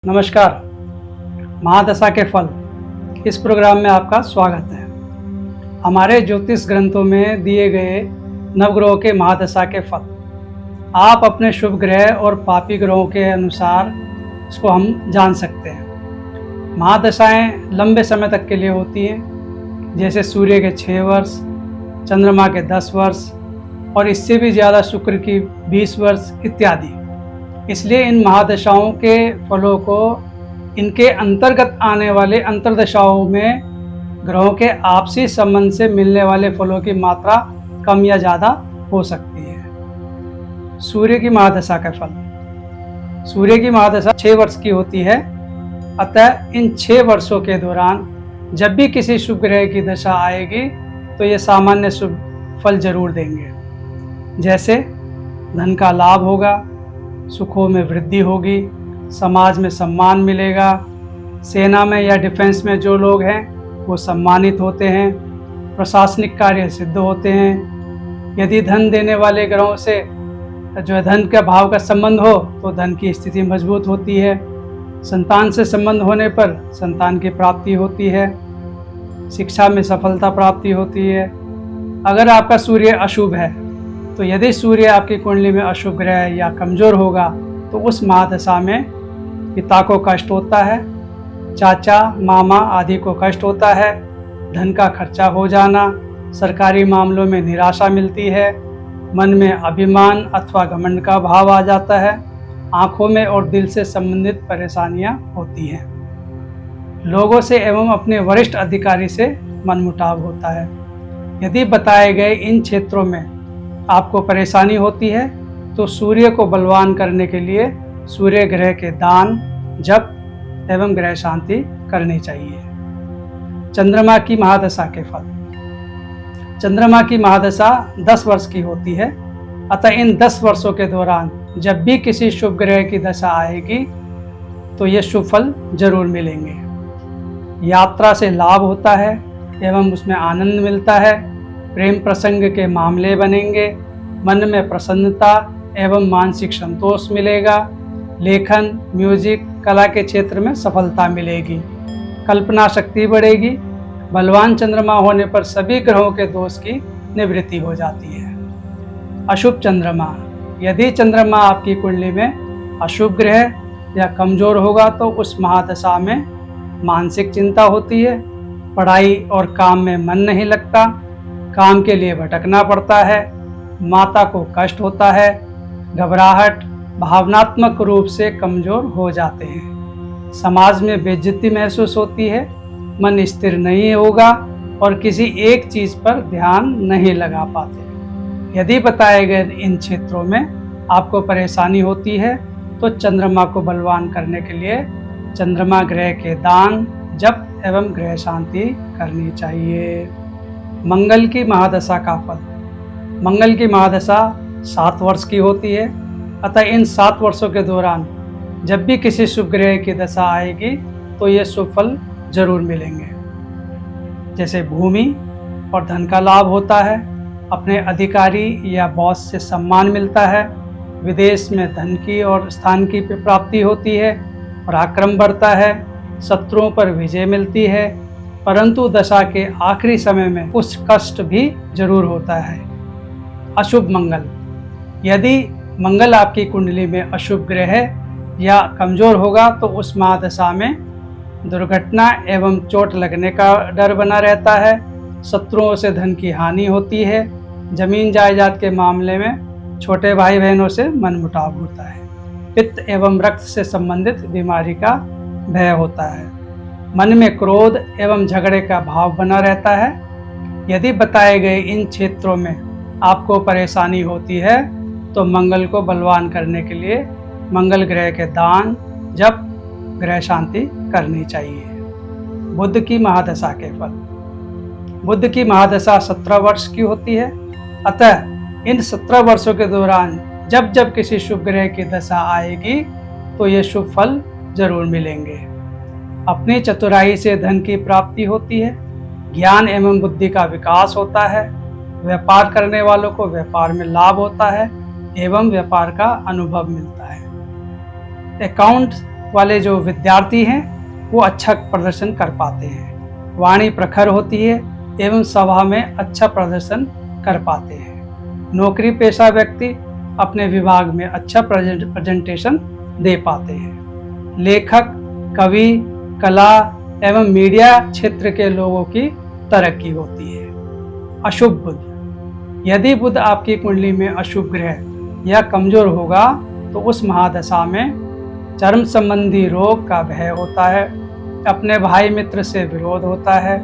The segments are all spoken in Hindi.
नमस्कार। महादशा के फल इस प्रोग्राम में आपका स्वागत है। हमारे ज्योतिष ग्रंथों में दिए गए नवग्रहों के महादशा के फल आप अपने शुभ ग्रह और पापी ग्रहों के अनुसार इसको हम जान सकते हैं। महादशाएं लंबे समय तक के लिए होती हैं, जैसे सूर्य के 6 वर्ष, चंद्रमा के 10 वर्ष और इससे भी ज़्यादा शुक्र की 20 वर्ष इत्यादि। इसलिए इन महादशाओं के फलों को इनके अंतर्गत आने वाले अंतर्दशाओं में ग्रहों के आपसी संबंध से मिलने वाले फलों की मात्रा कम या ज़्यादा हो सकती है। सूर्य की महादशा का फल। सूर्य की महादशा 6 वर्ष की होती है, अतः इन 6 वर्षों के दौरान जब भी किसी शुभ ग्रह की दशा आएगी तो ये सामान्य शुभ फल जरूर देंगे। जैसे धन का लाभ होगा, सुखों में वृद्धि होगी, समाज में सम्मान मिलेगा, सेना में या डिफेंस में जो लोग हैं वो सम्मानित होते हैं, प्रशासनिक कार्य सिद्ध होते हैं। यदि धन देने वाले ग्रहों से जो है धन के भाव का संबंध हो तो धन की स्थिति मजबूत होती है। संतान से संबंध होने पर संतान की प्राप्ति होती है, शिक्षा में सफलता प्राप्ति होती है। अगर आपका सूर्य अशुभ है तो यदि सूर्य आपकी कुंडली में अशुभ ग्रह या कमजोर होगा तो उस महादशा में पिता को कष्ट होता है, चाचा मामा आदि को कष्ट होता है, धन का खर्चा हो जाना, सरकारी मामलों में निराशा मिलती है, मन में अभिमान अथवा घमंड का भाव आ जाता है, आंखों में और दिल से संबंधित परेशानियां होती हैं। लोगों से एवं अपने वरिष्ठ अधिकारी से मनमुटाव होता है। यदि बताए गए इन क्षेत्रों में आपको परेशानी होती है तो सूर्य को बलवान करने के लिए सूर्य ग्रह के दान, जप एवं ग्रह शांति करनी चाहिए। चंद्रमा की महादशा के फल। चंद्रमा की महादशा 10 वर्ष की होती है, अतः इन 10 वर्षों के दौरान जब भी किसी शुभ ग्रह की दशा आएगी तो ये शुभ फल जरूर मिलेंगे। यात्रा से लाभ होता है एवं उसमें आनंद मिलता है, प्रेम प्रसंग के मामले बनेंगे, मन में प्रसन्नता एवं मानसिक संतोष मिलेगा, लेखन, म्यूजिक, कला के क्षेत्र में सफलता मिलेगी, कल्पना शक्ति बढ़ेगी। बलवान चंद्रमा होने पर सभी ग्रहों के दोष की निवृत्ति हो जाती है। अशुभ चंद्रमा। यदि चंद्रमा आपकी कुंडली में अशुभ ग्रह या कमजोर होगा तो उस महादशा में मानसिक चिंता होती है, पढ़ाई और काम में मन नहीं लगता, काम के लिए भटकना पड़ता है, माता को कष्ट होता है, घबराहट, भावनात्मक रूप से कमजोर हो जाते हैं, समाज में बेइज्जती महसूस होती है, मन स्थिर नहीं होगा और किसी एक चीज पर ध्यान नहीं लगा पाते। यदि बताए गए इन क्षेत्रों में आपको परेशानी होती है तो चंद्रमा को बलवान करने के लिए चंद्रमा ग्रह के दान, जप एवं ग्रह शांति करनी चाहिए। मंगल की महादशा का फल। मंगल की महादशा 7 वर्ष की होती है, अतः इन 7 वर्षों के दौरान जब भी किसी शुभ ग्रह की दशा आएगी तो ये शुभ फल जरूर मिलेंगे। जैसे भूमि और धन का लाभ होता है, अपने अधिकारी या बॉस से सम्मान मिलता है, विदेश में धन की और स्थान की प्राप्ति होती है, पराक्रम बढ़ता है, शत्रुओं पर विजय मिलती है, परंतु दशा के आखिरी समय में कुछ कष्ट भी जरूर होता है। अशुभ मंगल। यदि मंगल आपकी कुंडली में अशुभ ग्रह या कमजोर होगा तो उस महादशा में दुर्घटना एवं चोट लगने का डर बना रहता है, शत्रुओं से धन की हानि होती है, जमीन जायदाद के मामले में छोटे भाई बहनों से मनमुटाव होता है, पित्त एवं रक्त से संबंधित बीमारी का भय होता है, मन में क्रोध एवं झगड़े का भाव बना रहता है। यदि बताए गए इन क्षेत्रों में आपको परेशानी होती है तो मंगल को बलवान करने के लिए मंगल ग्रह के दान, जप, ग्रह शांति करनी चाहिए। बुध की महादशा के फल। बुध की महादशा 17 वर्ष की होती है, अतः इन 17 वर्षों के दौरान जब जब किसी शुभ ग्रह की दशा आएगी तो ये शुभ फल जरूर मिलेंगे। अपनी चतुराई से धन की प्राप्ति होती है, ज्ञान एवं बुद्धि का विकास होता है, व्यापार करने वालों को व्यापार में लाभ होता है एवं व्यापार का अनुभव मिलता है। अकाउंट वाले जो विद्यार्थी हैं वो अच्छा प्रदर्शन कर पाते हैं। वाणी प्रखर होती है एवं सभा में अच्छा प्रदर्शन कर पाते हैं। नौकरी पेशा व्यक्ति अपने विभाग में अच्छा प्रेजेंटेशन दे पाते हैं। लेखक, कवि, कला एवं मीडिया क्षेत्र के लोगों की तरक्की होती है। अशुभ बुध, यदि बुध आपकी कुंडली में अशुभ ग्रह या कमजोर होगा तो उस महादशा में चर्म संबंधी रोग का भय होता है, अपने भाई मित्र से विरोध होता है,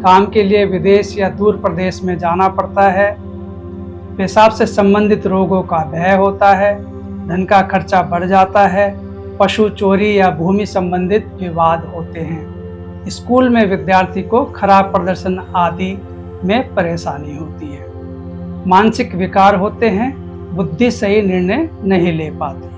काम के लिए विदेश या दूर प्रदेश में जाना पड़ता है, पेशाब से संबंधित रोगों का भय होता है, धन का खर्चा बढ़ जाता है, पशु चोरी या भूमि संबंधित विवाद होते हैं। स्कूल में विद्यार्थी को खराब प्रदर्शन आदि में परेशानी होती है। मानसिक विकार होते हैं, बुद्धि सही निर्णय नहीं ले पाती।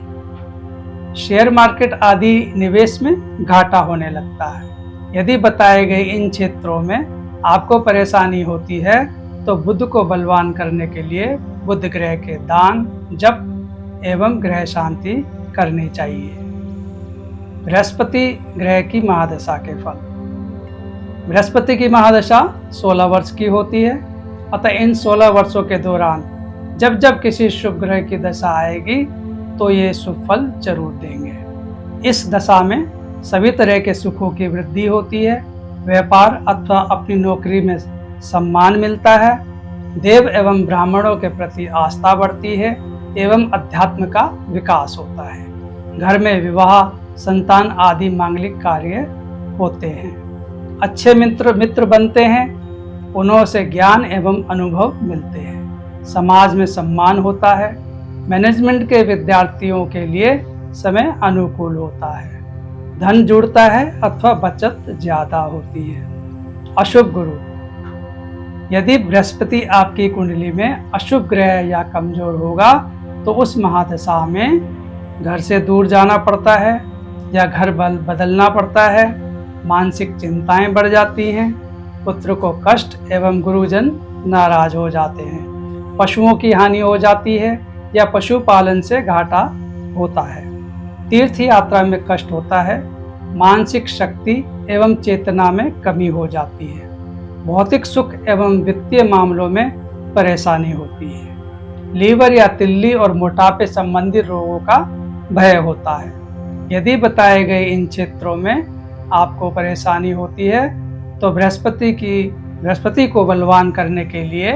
शेयर मार्केट आदि निवेश में घाटा होने लगता है। यदि बताए गए इन क्षेत्रों में आपको परेशानी होती है तो बुध को बलवान करने के लिए बुध ग्रह के दान, जप एवं ग्रह शांति करनी चाहिए। बृहस्पति ग्रह की महादशा के फल। बृहस्पति की महादशा 16 वर्ष की होती है, अतः इन 16 वर्षों के दौरान जब जब किसी शुभ ग्रह की दशा आएगी तो ये शुभ फल जरूर देंगे। इस दशा में सभी तरह के सुखों की वृद्धि होती है, व्यापार अथवा अपनी नौकरी में सम्मान मिलता है, देव एवं ब्राह्मणों के प्रति आस्था बढ़ती है एवं अध्यात्म का विकास होता है। घर में विवाह, संतान आदि मांगलिक कार्य होते हैं। अच्छे मित्र बनते हैं, उन्हों से ज्ञान एवं अनुभव मिलते हैं। समाज में सम्मान होता है। मैनेजमेंट के विद्यार्थियों के लिए समय अनुकूल होता है। धन जुड़ता है अथवा बचत ज्यादा होती है। अशुभ गुरु, यदि बृहस्पति आपकी कुंडली में अशुभ ग्रह या कमजोर होगा तो उस महादशा में घर से दूर जाना पड़ता है या घर बदलना पड़ता है, मानसिक चिंताएं बढ़ जाती हैं, पुत्र को कष्ट एवं गुरुजन नाराज हो जाते हैं, पशुओं की हानि हो जाती है या पशुपालन से घाटा होता है, तीर्थ यात्रा में कष्ट होता है, मानसिक शक्ति एवं चेतना में कमी हो जाती है, भौतिक सुख एवं वित्तीय मामलों में परेशानी होती है, लीवर या तिल्ली और मोटापे संबंधी रोगों का भय होता है। यदि बताए गए इन क्षेत्रों में आपको परेशानी होती है तो बृहस्पति को बलवान करने के लिए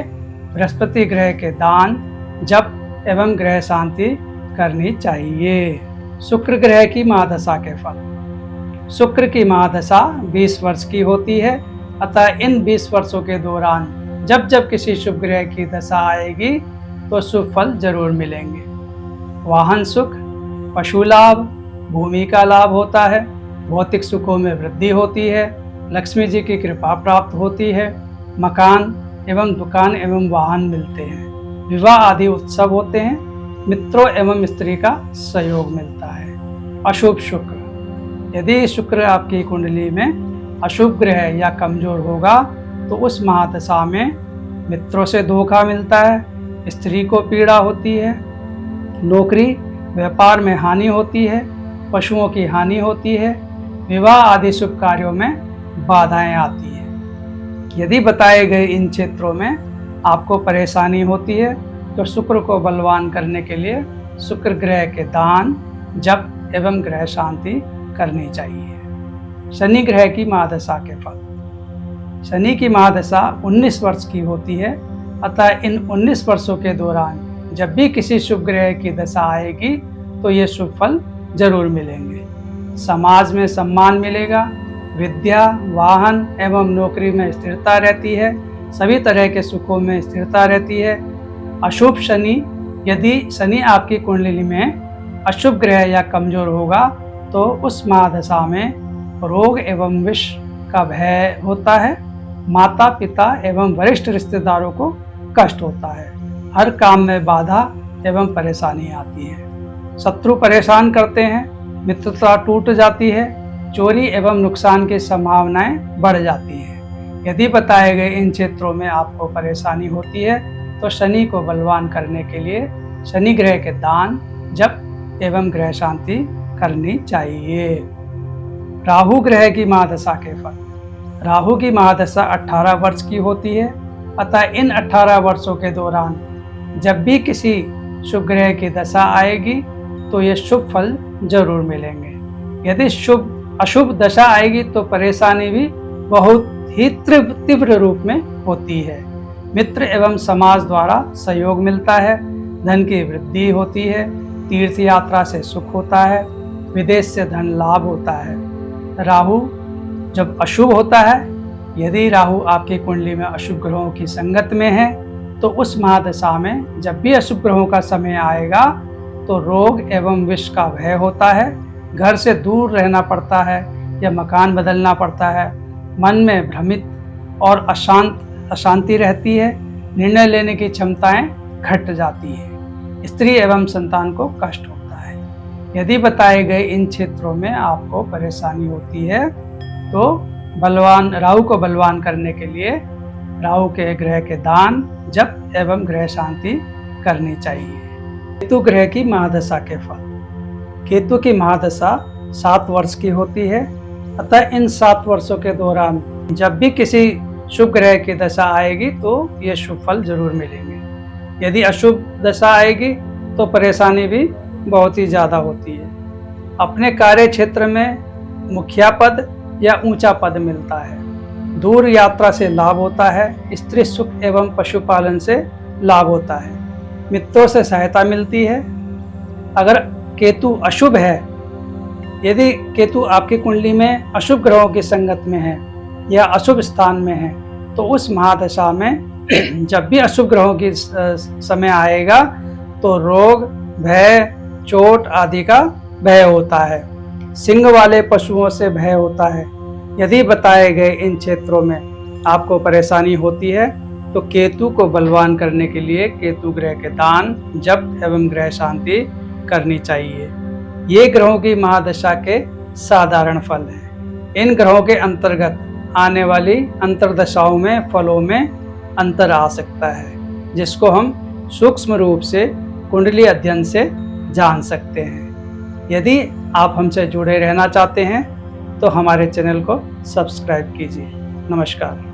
बृहस्पति ग्रह के दान, जप एवं ग्रह शांति करनी चाहिए। शुक्र ग्रह की महादशा के फल। शुक्र की महादशा 20 वर्ष की होती है, अतः इन 20 वर्षों के दौरान जब जब किसी शुभ ग्रह की दशा आएगी तो शुभ फल जरूर मिलेंगे। वाहन सुख, पशु लाभ, भूमि का लाभ होता है, भौतिक सुखों में वृद्धि होती है, लक्ष्मी जी की कृपा प्राप्त होती है, मकान एवं दुकान एवं वाहन मिलते हैं, विवाह आदि उत्सव होते हैं, मित्रों एवं स्त्री का सहयोग मिलता है। अशुभ शुक्र, यदि शुक्र आपकी कुंडली में अशुभ ग्रह या कमजोर होगा तो उस महादशा में मित्रों से धोखा मिलता है, स्त्री को पीड़ा होती है, नौकरी व्यापार में हानि होती है, पशुओं की हानि होती है, विवाह आदि शुभ कार्यों में बाधाएं आती है। यदि बताए गए इन क्षेत्रों में आपको परेशानी होती है तो शुक्र को बलवान करने के लिए शुक्र ग्रह के दान, जप एवं ग्रह शांति करनी चाहिए। शनि ग्रह की महादशा के फल। शनि की महादशा 19 वर्ष की होती है, अतः इन 19 वर्षों के दौरान जब भी किसी शुभ ग्रह की दशा आएगी तो ये शुभ फल जरूर मिलेंगे। समाज में सम्मान मिलेगा, विद्या, वाहन एवं नौकरी में स्थिरता रहती है, सभी तरह के सुखों में स्थिरता रहती है। अशुभ शनि, यदि शनि आपकी कुंडली में अशुभ ग्रह या कमजोर होगा तो उस महादशा में रोग एवं विष का भय होता है, माता पिता एवं वरिष्ठ रिश्तेदारों को कष्ट होता है, हर काम में बाधा एवं परेशानी आती है, शत्रु परेशान करते हैं, मित्रता टूट जाती है, चोरी एवं नुकसान की संभावनाएं बढ़ जाती हैं। यदि बताए गए इन क्षेत्रों में आपको परेशानी होती है तो शनि को बलवान करने के लिए शनि ग्रह के दान, जप एवं ग्रह शांति करनी चाहिए। राहु ग्रह की महादशा के फल। राहु की महादशा 18 वर्ष की होती है, अतः इन 18 वर्षों के दौरान जब भी किसी शुभ ग्रह की दशा आएगी तो ये शुभ फल जरूर मिलेंगे। यदि अशुभ दशा आएगी तो परेशानी भी बहुत ही तीव्र रूप में होती है। मित्र एवं समाज द्वारा सहयोग मिलता है, धन की वृद्धि होती है, तीर्थ यात्रा से सुख होता है, विदेश से धन लाभ होता है। राहु जब अशुभ होता है, यदि राहु आपकी कुंडली में अशुभ ग्रहों की संगत में है तो उस महादशा में जब भी अशुभ ग्रहों का समय आएगा तो रोग एवं विष का भय होता है, घर से दूर रहना पड़ता है या मकान बदलना पड़ता है, मन में भ्रमित और अशांति रहती है, निर्णय लेने की क्षमताएं घट जाती है, स्त्री एवं संतान को कष्ट होता है। यदि बताए गए इन क्षेत्रों में आपको परेशानी होती है तो राहु को बलवान करने के लिए राहु के ग्रह के दान, जप एवं ग्रह शांति करनी चाहिए। केतु ग्रह की महादशा के फल। केतु की महादशा 7 वर्ष की होती है, अतः इन 7 वर्षों के दौरान जब भी किसी शुभ ग्रह की दशा आएगी तो ये शुभ फल जरूर मिलेंगे। यदि अशुभ दशा आएगी तो परेशानी भी बहुत ही ज़्यादा होती है। अपने कार्य क्षेत्र में मुखिया पद या ऊंचा पद मिलता है, दूर यात्रा से लाभ होता है, स्त्री सुख एवं पशुपालन से लाभ होता है, मित्रों से सहायता मिलती है। अगर केतु अशुभ है, यदि केतु आपकी कुंडली में अशुभ ग्रहों की संगत में है या अशुभ स्थान में है तो उस महादशा में जब भी अशुभ ग्रहों की समय आएगा तो रोग, भय, चोट आदि का भय होता है, सिंग वाले पशुओं से भय होता है। यदि बताए गए इन क्षेत्रों में आपको परेशानी होती है तो केतु को बलवान करने के लिए केतु ग्रह के दान, जप एवं ग्रह शांति करनी चाहिए। ये ग्रहों की महादशा के साधारण फल हैं। इन ग्रहों के अंतर्गत आने वाली अंतर्दशाओं में फलों में अंतर आ सकता है, जिसको हम सूक्ष्म रूप से कुंडली अध्ययन से जान सकते हैं। यदि आप हमसे जुड़े रहना चाहते हैं तो हमारे चैनल को सब्सक्राइब कीजिए। नमस्कार।